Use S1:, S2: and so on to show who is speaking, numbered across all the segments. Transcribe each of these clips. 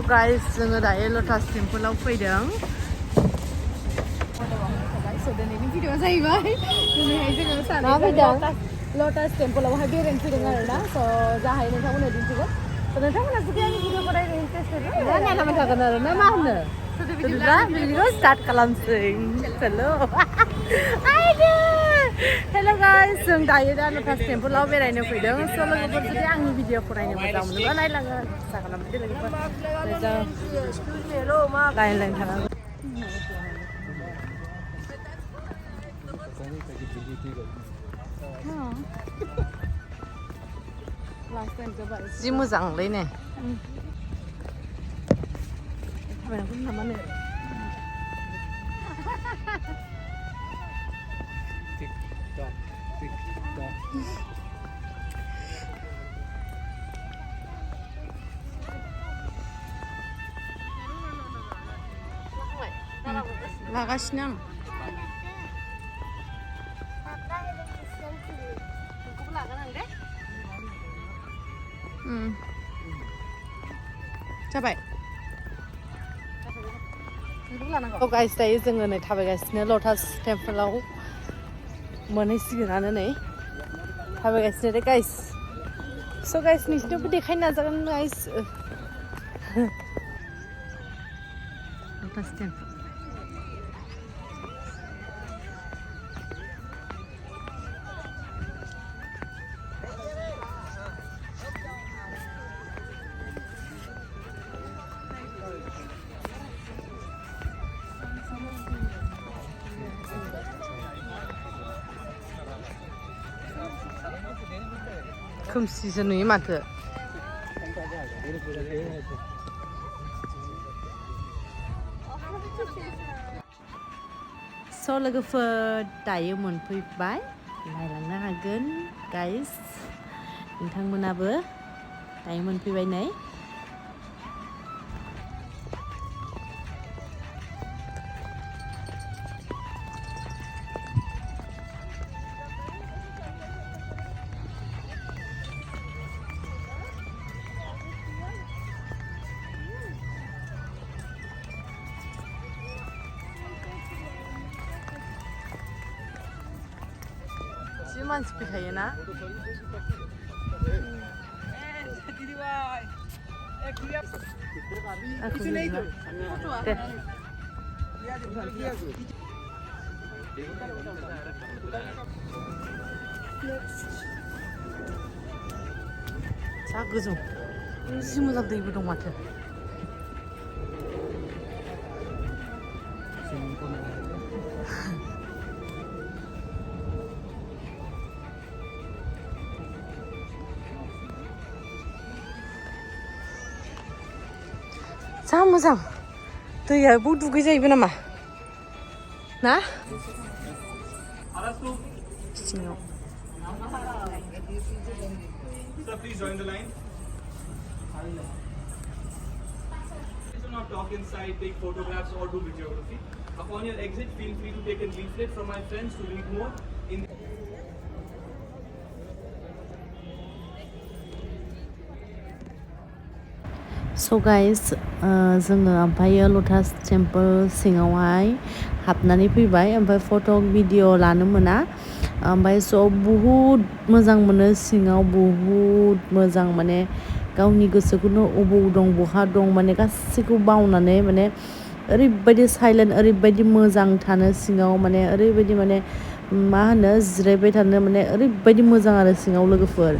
S1: Guys, जोङो दायो lotus temple-आव फैदों। दिनैनि भिडिअ'आ जाहैबाय दिनैहाय जोङो सानैजों lotus temple-आवहाय बेरायनो फैदों आरोना स' जाहाय नोंथांमोननो दिन्थिगोन नोंथांमोना जुदि आंनि भिडिअ'खौ नायनो इन्टारेस्टेड नायलांबाय थागोन आरो ना मा होनो बिदिब्ला भिडिअ'खौ स्टार्ट खालामसै हेलौ हेलौ गाइस जों दायो दा lotus temple-आव बेरायनो फैदों स' लोगोफोर जुदि आंनि भिडिअ'खौ नायनो मोजां मोनोबा नायलाङो आसा खालामदो लोगोफोर लाइन थानांगौ जि मोजांलै ने थाबायनांगौ नामा नो लागासिनो आं जाबाय गाइस दायो जोङो नै थाबायगासिनो lotus temple-आव मोनहैसिगोनानो नै थाबायगासिनो दे गाइस स' गाइस नोंसिनोबो देखायनो नाजागोन गाइस lotus temple खोमसिसो नुयो माथो स' लोगोफोर दायो मोनफैबाय नायलांनो हागोन गाइस नोंथांमोनाबो दायो मोनफैबाय नै जि मानसि फैखायोना जा गोजौ जि मोजां दैबो दं माथो जा मोजां दैया बाव दुगै जायोबो नामा ना सिङाव
S2: Please join the line. Please do not talk inside, take photographs or do videography. Upon your exit, feel free to take a leaflet from my friends to read more in
S1: So guys, जोङो ओमफ्रायो lotus temple सिङावहाय हाबनानै फैबाय ओमफ्राय फट' video लानो मोना ओमफ्राय स' बुहुद मोजां मोनो सिङाव बुहुद मोजां माने गावनि गोसोखौनो अबाव दं बहा दं माने गासैखौबो बावनानै माने ओरैबायदि साइलेन्ट ओरैबायदि मोजां थानो सिङाव माने ओरैबायदि माने मा होनो जिरायबाय थानो माने ओरैबायदि मोजां आरो सिङाव लोगोफोर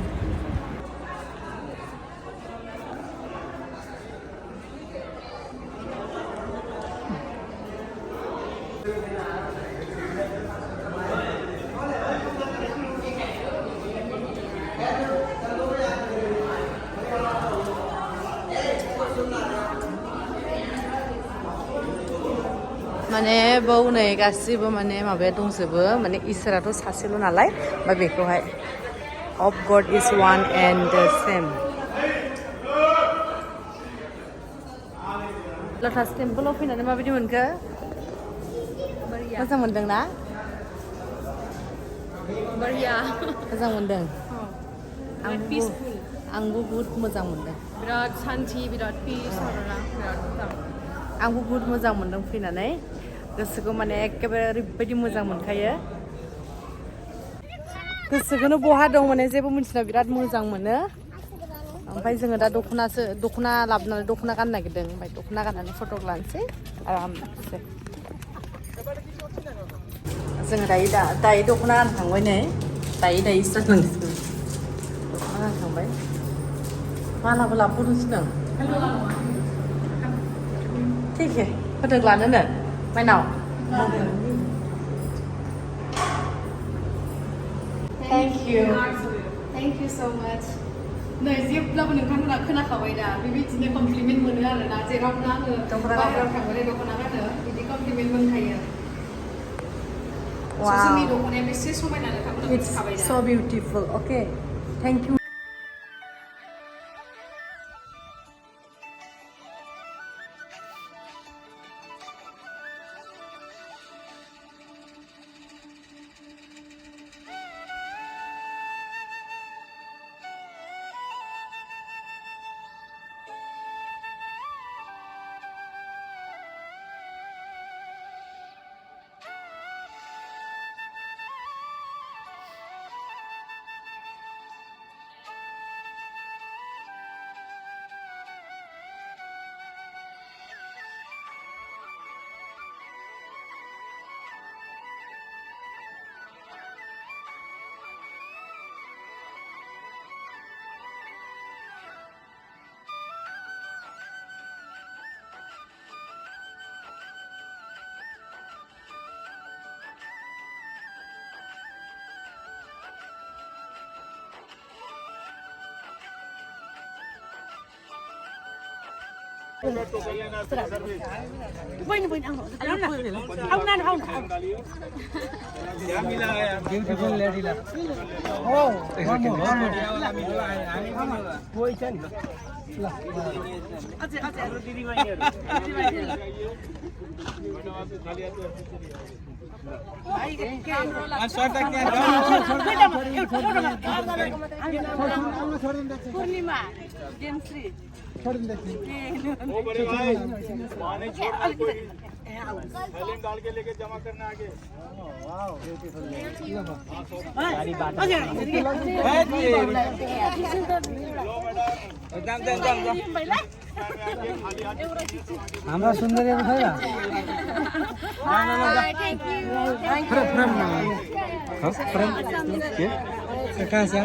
S1: माने बाव नै गासिबो माने माबाया दंजोबो माने इसोराथ' सासेल' नालाय ओमफ्राय बेखौहाय of God is one and the same lotus temple-आव फैनानै माबायदि मोनखो मोजां मोनदों ना
S3: बढ़िया
S1: मोजां मोनदों
S3: peaceful
S1: आंबो बहुत मोजां मोनदों
S3: बिराद शान्ति बिराद पिस आरोना बिराद मोजां
S1: आंबो बुहुत मोजां मोन्दों फैनानै गोसोखौ माने एखेबारे ओरैबायदि मोजां मोनखायो गोसोखौनो बहा दं माने जेबो मिन्थिना बिराद मोजां मोनो ओमफ्राय जोङो दा दख'ना लाबोनानै दख'ना गाननो नागिरदों ओमफ्राय दख'ना गाननानै फट' लानोसै आरामसे जोङो दायो दख'ना गानखांबाय नै दायो स्टार्ट खालामसिगोन दख'ना गानखांबाय मालाबो लाबोदोंसोनों ठीक है फट' लानोनो माइनाव
S3: Thank you so much नै जेब्लाबो नोंथांमोना खोनाखाबाय दा बेबायदिनो कमप्लिमेन्ट मोनो आरोना जेरावनो आङो बाहेरायाव थांबाथाय दख'ना गानो बिदि कमप्लिमेन्ट मोनखायो जोंनि दख'नाया बेसे समायना नोंथांमोना मिथिखाबाय दा
S1: so beautiful okay thank you
S2: beautiful lady ला
S3: पूर्णिमा
S2: छोड़ दे ओ बड़े भाई माने छोड़ कोई थैलेंड डाल के लेके जमा करना आगे वाओ ब्यूटीफुल सारी बात हमरा सुंदर है भैया थैंक यू फ्रॉम कहां से